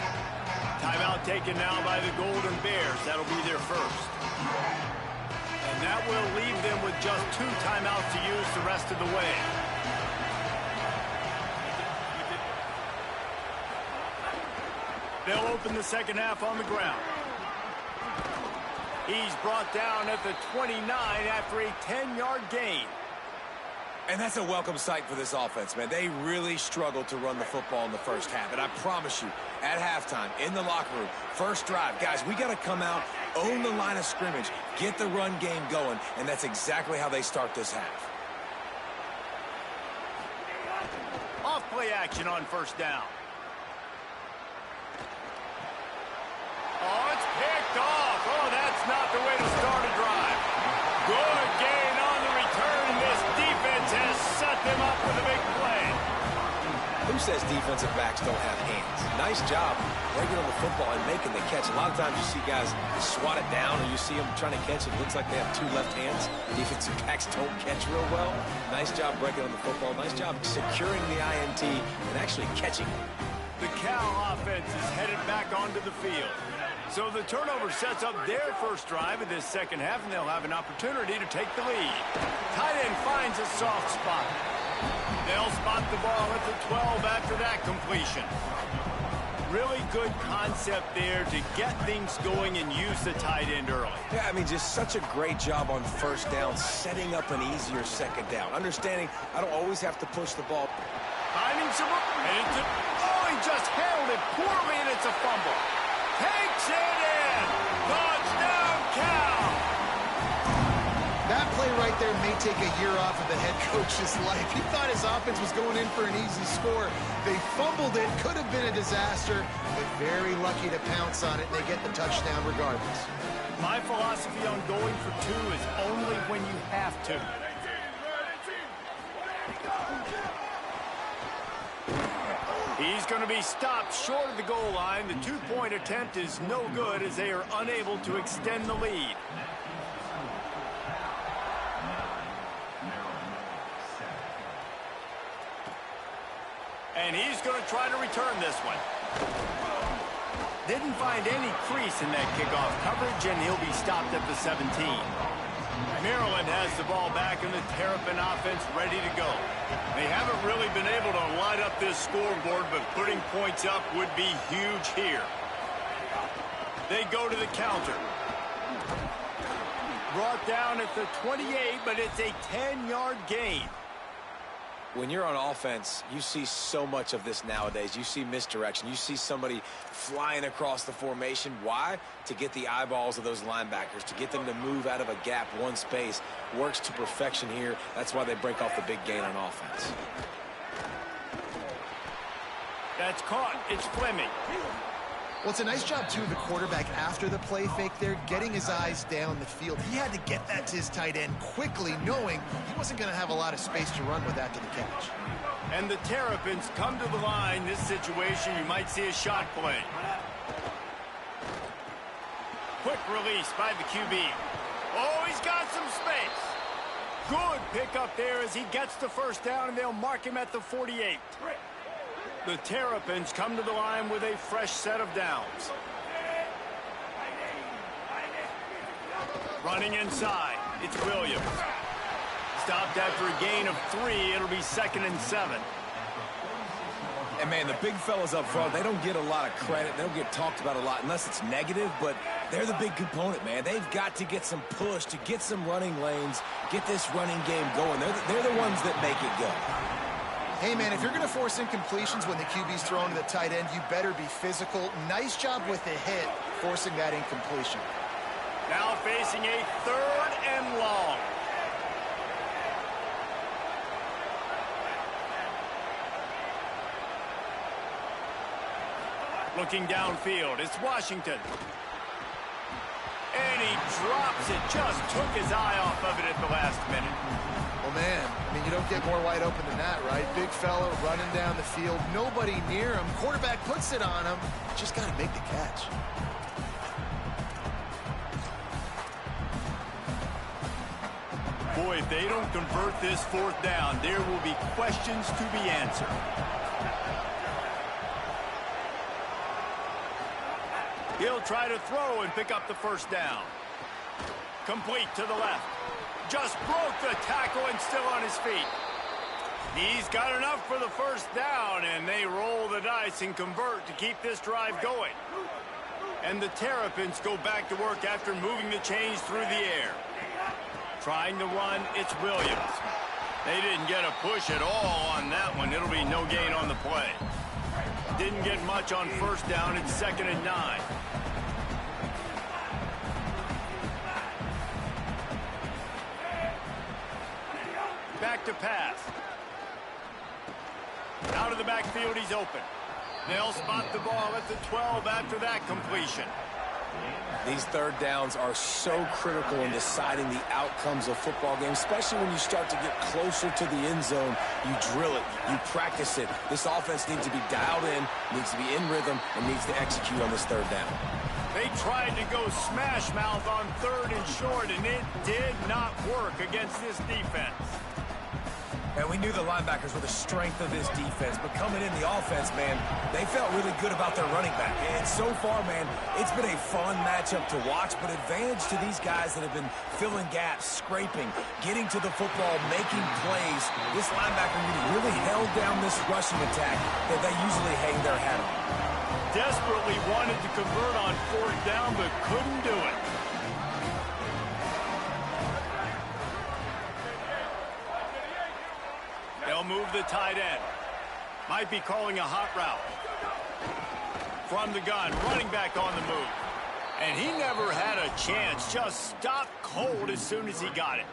Timeout taken now by the Golden Bears. That'll be their first. And that will leave them with just 2 timeouts to use the rest of the way. They'll open the second half on the ground. He's brought down at the 29 after a 10-yard gain. And that's a welcome sight for this offense, man. They really struggled to run the football in the first half. And I promise you, at halftime, in the locker room, first drive, guys, we got to come out, own the line of scrimmage, get the run game going, and that's exactly how they start this half. Off play action on first down. Oh, it's picked off. Oh, that's not the way to start a drive. Good gain on the return. This defense has set them up with a big play. Those says defensive backs don't have hands? Nice job breaking on the football and making the catch. A lot of times you see guys swat it down, or you see them trying to catch it. It looks like they have two left hands. Defensive backs don't catch real well. Nice job breaking on the football. Nice job securing the INT and actually catching it. The Cal offense is headed back onto the field. So the turnover sets up their first drive of this second half, and they'll have an opportunity to take the lead. Tight end finds a soft spot. They'll spot the ball at the 12 after that completion. Really good concept there to get things going and use the tight end early. Yeah, I mean, just such a great job on first down, setting up an easier second down. Understanding I don't always have to push the ball. Finding some... Oh, he just handled it poorly, and it's a fumble. Takes it in. Touchdown, Cal. That play right there may take a year off of the head coach's life. He thought his offense was going in for an easy score. They fumbled it. Could have been a disaster, but very lucky to pounce on it, and they get the touchdown regardless. My philosophy on going for two is only when you have to. He's going to be stopped short of the goal line. The two-point attempt is no good as they are unable to extend the lead. And he's going to try to return this one. Didn't find any crease in that kickoff coverage, and he'll be stopped at the 17. Maryland has the ball back, and the Terrapin offense ready to go. They haven't really been able to light up this scoreboard, but putting points up would be huge here. They go to the counter. Brought down at the 28, but it's a 10-yard gain. When you're on offense, you see so much of this nowadays. You see misdirection. You see somebody flying across the formation. Why? To get the eyeballs of those linebackers, to get them to move out of a gap one space. Works to perfection here. That's why they break off the big gain on offense. That's caught. It's Fleming. Well, it's a nice job, too, of the quarterback after the play fake there, getting his eyes down the field. He had to get that to his tight end quickly, knowing he wasn't going to have a lot of space to run with after the catch. And the Terrapins come to the line. This situation, you might see a shot play. Quick release by the QB. Oh, he's got some space. Good pickup there as he gets the first down, and they'll mark him at the 48. The Terrapins come to the line with a fresh set of downs. Running inside, it's Williams. Stopped after a gain of 3. It'll be 2nd and 7. And, man, the big fellas up front, they don't get a lot of credit. They don't get talked about a lot unless it's negative, but they're the big component, man. They've got to get some push, to get some running lanes, get this running game going. They're the ones that make it go. Hey, man, if you're going to force incompletions when the QB's thrown to the tight end, you better be physical. Nice job with the hit, forcing that incompletion. Now facing a 3rd and long. Looking downfield, it's Washington. And he drops it, just took his eye off of it at the last minute. Well, man, I mean, you don't get more wide open than that, right? Big fella running down the field, nobody near him. Quarterback puts it on him. Just got to make the catch. Boy, if they don't convert this 4th down, there will be questions to be answered. He'll try to throw and pick up the first down. Complete to the left. Just broke the tackle and still on his feet. He's got enough for the first down, and they roll the dice and convert to keep this drive going. And the Terrapins go back to work after moving the chains through the air. Trying to run, it's Williams. They didn't get a push at all on that one. It'll be no gain on the play. Didn't get much on first down. It's 2nd and 9. Back to pass. Out of the backfield, he's open. They'll spot the ball at the 12 after that completion. These third downs are so critical in deciding the outcomes of football games, especially when you start to get closer to the end zone. You drill it, you practice it. This offense needs to be dialed in, needs to be in rhythm, and needs to execute on this third down. They tried to go smash mouth on 3rd and short, and it did not work against this defense. And we knew the linebackers were the strength of this defense, but coming in the offense, man, they felt really good about their running back. And so far, man, it's been a fun matchup to watch, but advantage to these guys that have been filling gaps, scraping, getting to the football, making plays. This linebacker really held down this rushing attack that they usually hang their hat on. Desperately wanted to convert on 4th down, but couldn't do it. They'll move the tight end. Might be calling a hot route. From the gun, running back on the move. And he never had a chance. Just stopped cold as soon as he got it.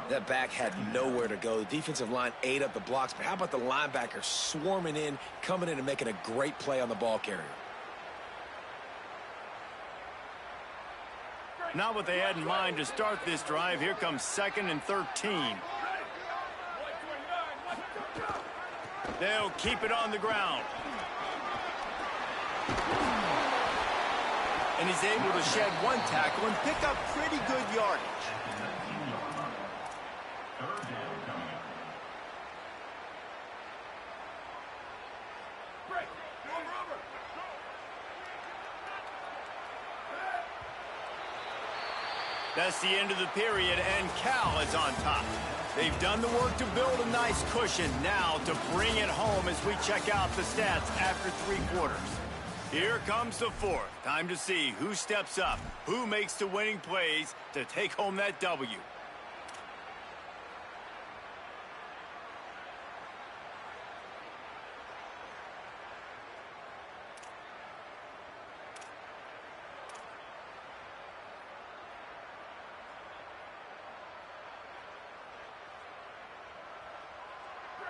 That back had nowhere to go. The defensive line ate up the blocks, but how about the linebacker swarming in, coming in and making a great play on the ball carrier? Not what they had in mind to start this drive. Here comes 2nd and 13. They'll keep it on the ground. And he's able to shed 1 tackle and pick up pretty good yardage. That's the end of the period, and Cal is on top. They've done the work to build a nice cushion. Now to bring it home as we check out the stats after 3 quarters. Here comes the 4th. Time to see who steps up, who makes the winning plays to take home that W.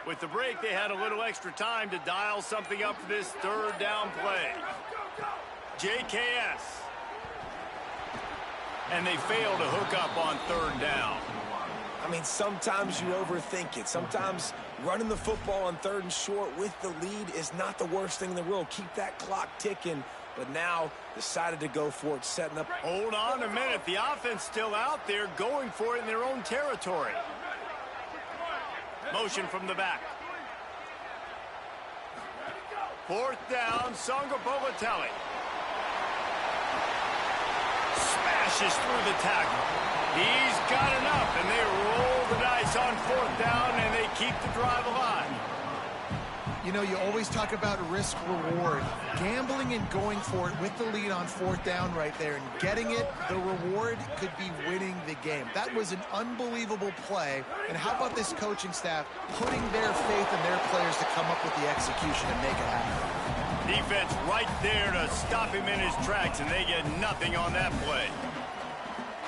With the break, they had a little extra time to dial something up for this 3rd down play. JKS. And they fail to hook up on 3rd down. I mean, sometimes you overthink it. Sometimes running the football on 3rd and short with the lead is not the worst thing in the world. Keep that clock ticking. But now decided to go for it, setting up. Hold on a minute. The offense still out there going for it in their own territory. Motion from the back. 4th down, Songapolatelli. Smashes through the tackle. He's got enough, and they roll the dice on 4th down, and they keep the drive alive. You know, you always talk about risk-reward. Gambling and going for it with the lead on 4th down right there and getting it, the reward could be winning the game. That was an unbelievable play. And how about this coaching staff putting their faith in their players to come up with the execution and make it happen? Defense right there to stop him in his tracks, and they get nothing on that play.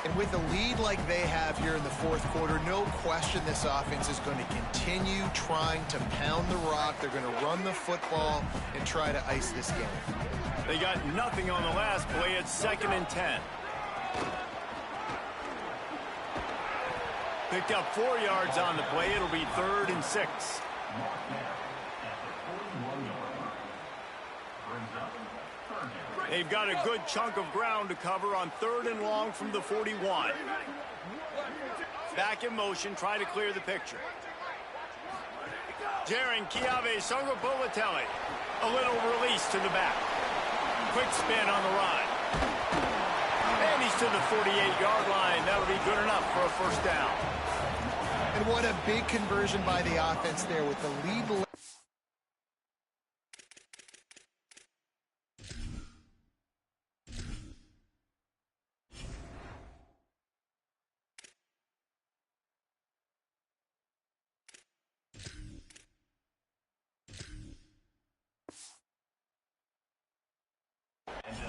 And with a lead like they have here in the 4th quarter, no question this offense is going to continue trying to pound the rock. They're going to run the football and try to ice this game. They got nothing on the last play. It's 2nd and 10. Picked up 4 yards on the play. It'll be 3rd and 6. They've got a good chunk of ground to cover on 3rd and long from the 41. Back in motion, trying to clear the picture. Jaron Kiave Songapolatelli. A little release to the back. Quick spin on the run. And he's to the 48-yard line. That'll be good enough for a 1st down. And what a big conversion by the offense there with the lead.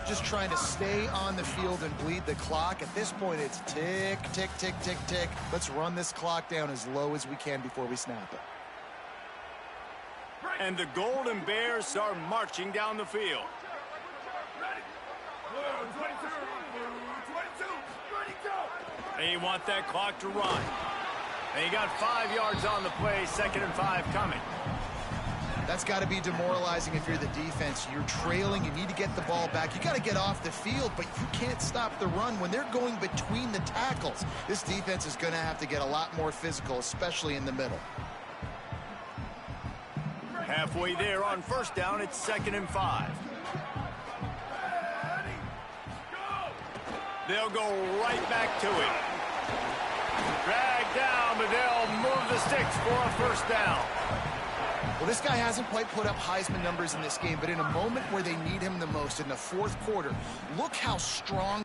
Just trying to stay on the field and bleed the clock. At this point, it's tick, tick, tick, tick, tick. Let's run this clock down as low as we can before we snap it. And the Golden Bears are marching down the field. Blue 22, blue 22, ready, go! They want that clock to run. And he got 5 yards on the play, 2nd and 5 coming. That's got to be demoralizing if you're the defense. You're trailing, you need to get the ball back. You got to get off the field, but you can't stop the run when they're going between the tackles. This defense is going to have to get a lot more physical, especially in the middle. Halfway there on 1st down, it's 2nd and 5. They'll go right back to it. Drag down, but they'll move the sticks for a 1st down. Well, this guy hasn't quite put up Heisman numbers in this game, but in a moment where they need him the most, in the 4th quarter, look how strong.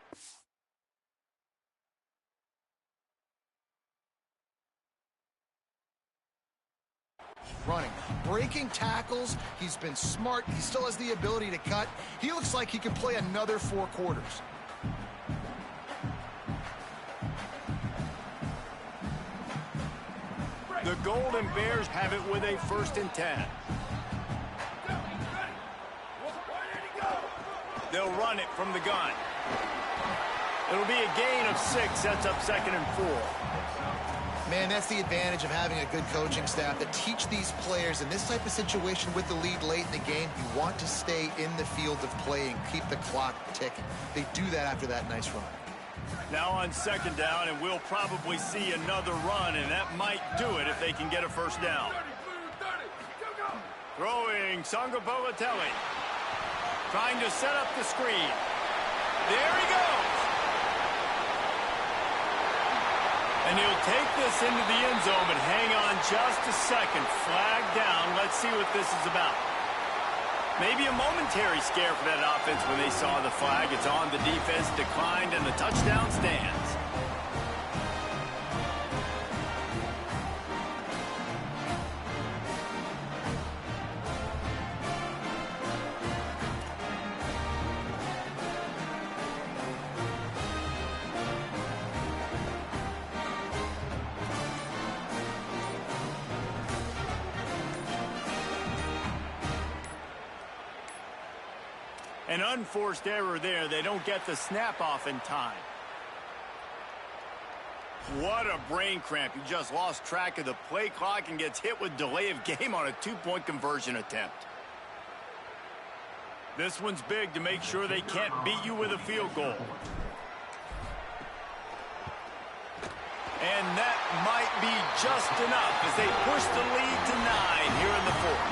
Running, breaking tackles, he's been smart, he still has the ability to cut. He looks like he could play another 4 quarters. The Golden Bears have it with a 1st and 10. They'll run it from the gun. It'll be a gain of 6, sets up 2nd and 4. Man, that's the advantage of having a good coaching staff that teach these players in this type of situation with the lead late in the game. You want to stay in the field of play and keep the clock ticking. They do that after that nice run. Now on 2nd down, and we'll probably see another run, and that might do it if they can get a 1st down. Throwing Sangapolatelli. Trying to set up the screen. There he goes. And he'll take this into the end zone, but hang on just a second. Flag down. Let's see what this is about. Maybe a momentary scare for that offense when they saw the flag. It's on, the defense declined, and the touchdown stands. An unforced error there. They don't get the snap off in time. What a brain cramp. He just lost track of the play clock and gets hit with delay of game on a 2-point conversion attempt. This one's big to make sure they can't beat you with a field goal. And that might be just enough as they push the lead to 9 here in the 4th.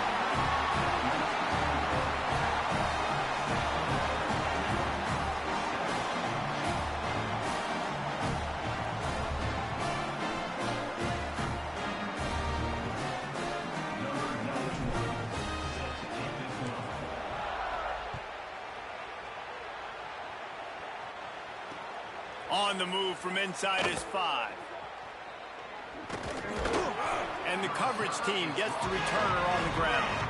On the move from inside his 5. And the coverage team gets the returner on the ground.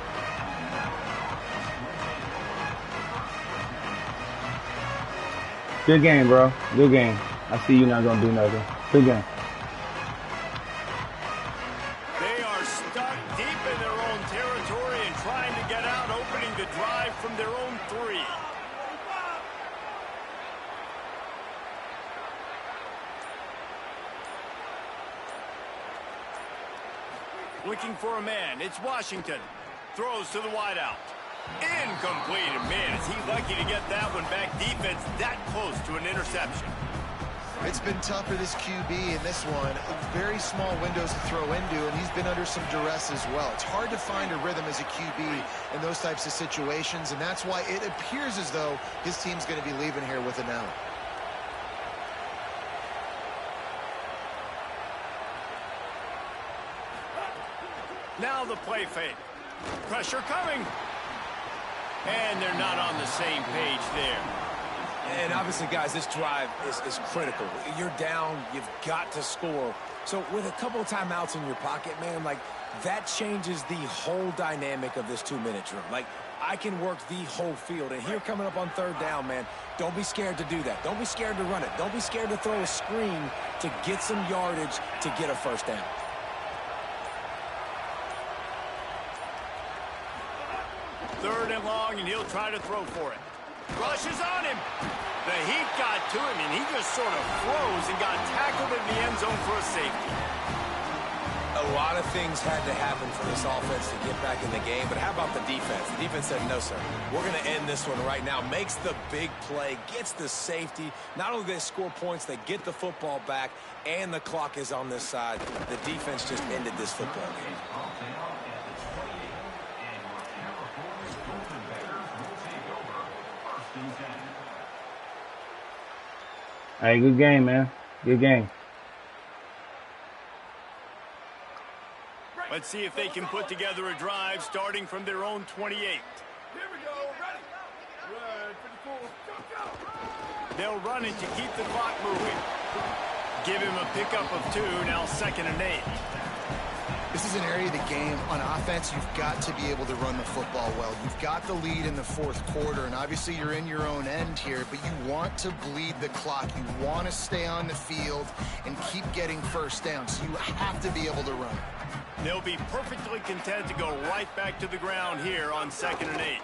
Good game, bro. Good game. I see you're not going to do nothing. Good game. They are stuck deep in their own territory and trying to get out, opening the drive from their own 3. Looking for a man. It's Washington. Throws to the wideout. Incomplete. And man, is he lucky to get that one back. Defense that close to an interception. It's been tough for this QB in this one. Very small windows to throw into, and he's been under some duress as well. It's hard to find a rhythm as a QB in those types of situations, and that's why it appears as though his team's going to be leaving here with an L. Now the play fake. Pressure coming. And they're not on the same page there. And obviously, guys, this drive is critical. You're down. You've got to score. So with a couple of timeouts in your pocket, man, like, that changes the whole dynamic of this 2-minute drill. Like, I can work the whole field. And here coming up on 3rd down, man, don't be scared to do that. Don't be scared to run it. Don't be scared to throw a screen to get some yardage to get a 1st down. Third and long, and he'll try to throw for it. Rushes on him. The heat got to him, and he just sort of froze and got tackled in the end zone for a safety. A lot of things had to happen for this offense to get back in the game, but how about the defense? The defense said, no, sir. We're going to end this one right now. Makes the big play, gets the safety. Not only do they score points, they get the football back, and the clock is on this side. The defense just ended this football game. Hey, good game, man. Good game. Let's see if they can put together a drive starting from their own 28. Here we go. Ready. Run, 54. Go. They'll run it to keep the clock moving. Give him a pickup of 2, now 2nd and 8. This is an area of the game. On offense, you've got to be able to run the football well. You've got the lead in the 4th quarter, and obviously you're in your own end here, but you want to bleed the clock. You want to stay on the field and keep getting first down, so you have to be able to run. They'll be perfectly content to go right back to the ground here on 2nd and 8.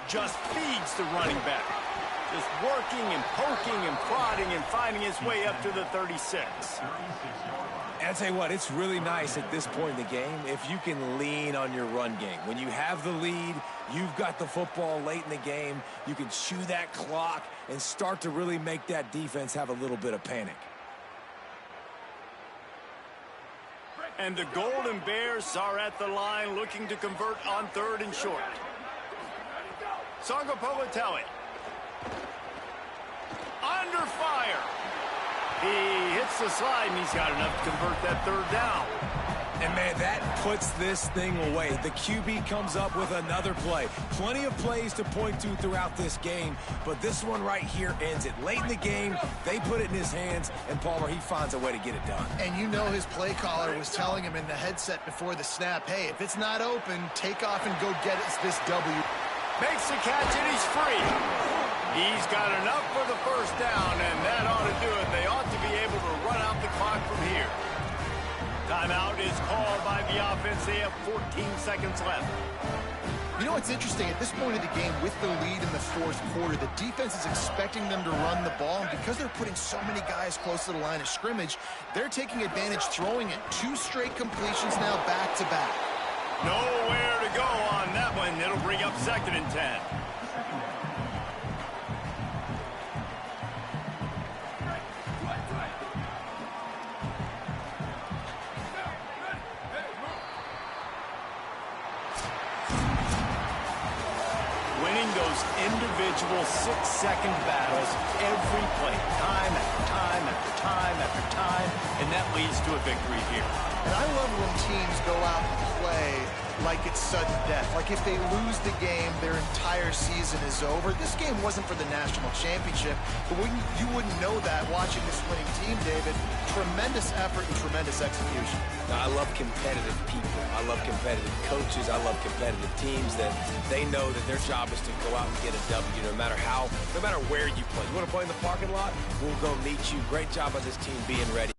Just feeds the running back. Just working and poking and prodding and finding his way up to the 36. And I'll tell you what, it's really nice at this point in the game if you can lean on your run game. When you have the lead, you've got the football late in the game, you can chew that clock and start to really make that defense have a little bit of panic. And the Golden Bears are at the line looking to convert on 3rd and short. Sangapolitelli. Under fire. He hits the slide, and he's got enough to convert that 3rd down. And, man, that puts this thing away. The QB comes up with another play. Plenty of plays to point to throughout this game, but this one right here ends it. Late in the game, they put it in his hands, and Palmer, he finds a way to get it done. And you know his play caller was telling him in the headset before the snap, hey, if it's not open, take off and go get us this W. Makes the catch, and he's free. He's got enough for the 1st down, and that ought to do it. They ought to be able to run out the clock from here. Timeout is called by the offense. They have 14 seconds left. You know what's interesting? At this point of the game, with the lead in the 4th quarter, the defense is expecting them to run the ball, and because they're putting so many guys close to the line of scrimmage, they're taking advantage, throwing it. 2 straight completions now back-to-back. Nowhere to go on that one. It'll bring up 2nd and 10. Individual 6-second battles every play, time after time after time after time, and that leads to a victory here. And I love when teams go out and play like it's sudden death. Like if they lose the game, their entire season is over. This game wasn't for the national championship, but you wouldn't know that watching this winning team, David. Tremendous effort and tremendous execution. Now, I love competitive people. I love competitive coaches. I love competitive teams that they know that their job is to go out and get a W no matter where you play. You want to play in the parking lot? We'll go meet you. Great job on this team being ready.